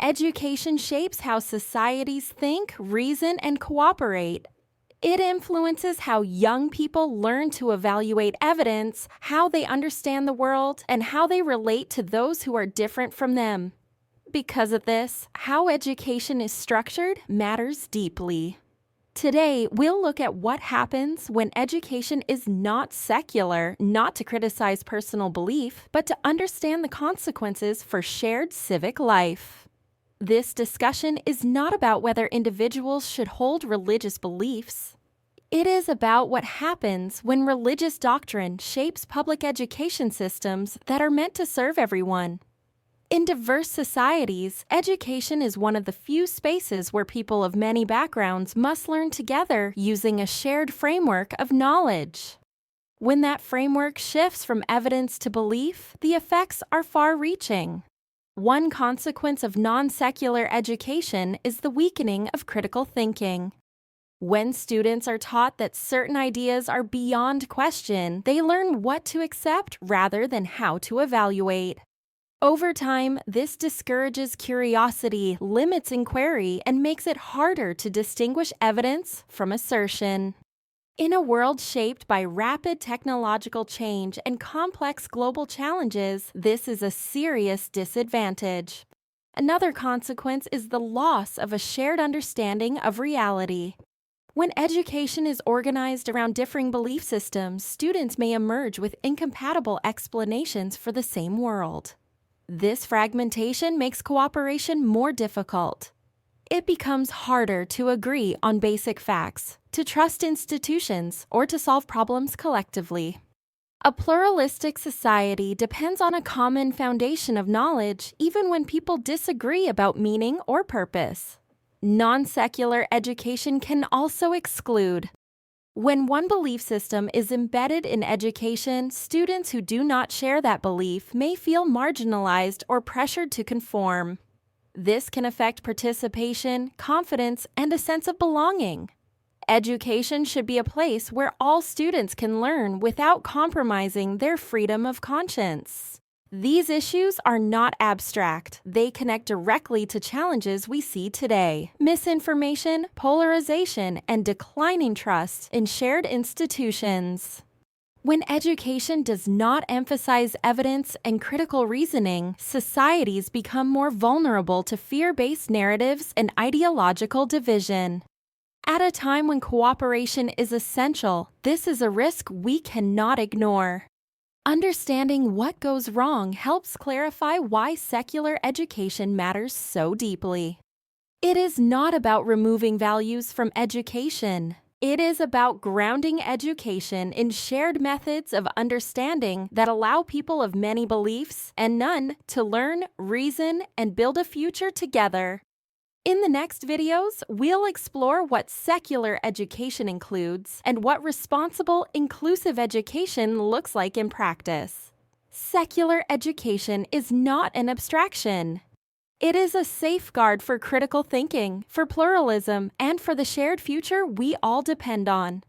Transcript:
Education shapes how societies think, reason, and cooperate. It influences how young people learn to evaluate evidence, how they understand the world, and how they relate to those who are different from them. Because of this, how education is structured matters deeply. Today, we'll look at what happens when education is not secular, not to criticize personal belief, but to understand the consequences for shared civic life. This discussion is not about whether individuals should hold religious beliefs. It is about what happens when religious doctrine shapes public education systems that are meant to serve everyone. In diverse societies, education is one of the few spaces where people of many backgrounds must learn together using a shared framework of knowledge. When that framework shifts from evidence to belief, the effects are far-reaching. One consequence of non-secular education is the weakening of critical thinking. When students are taught that certain ideas are beyond question, they learn what to accept rather than how to evaluate. Over time, this discourages curiosity, limits inquiry, and makes it harder to distinguish evidence from assertion. In a world shaped by rapid technological change and complex global challenges, this is a serious disadvantage. Another consequence is the loss of a shared understanding of reality. When education is organized around differing belief systems, students may emerge with incompatible explanations for the same world. This fragmentation makes cooperation more difficult. It becomes harder to agree on basic facts, to trust institutions, or to solve problems collectively. A pluralistic society depends on a common foundation of knowledge even when people disagree about meaning or purpose. Non-secular education can also exclude. When one belief system is embedded in education, students who do not share that belief may feel marginalized or pressured to conform. This can affect participation, confidence, and a sense of belonging. Education should be a place where all students can learn without compromising their freedom of conscience. These issues are not abstract. They connect directly to challenges we see today: misinformation, polarization, and declining trust in shared institutions. When education does not emphasize evidence and critical reasoning, societies become more vulnerable to fear-based narratives and ideological division. At a time when cooperation is essential, this is a risk we cannot ignore. Understanding what goes wrong helps clarify why secular education matters so deeply. It is not about removing values from education. It is about grounding education in shared methods of understanding that allow people of many beliefs and none to learn, reason, and build a future together. In the next videos, we'll explore what secular education includes and what responsible, inclusive education looks like in practice. Secular education is not an abstraction. It is a safeguard for critical thinking, for pluralism, and for the shared future we all depend on.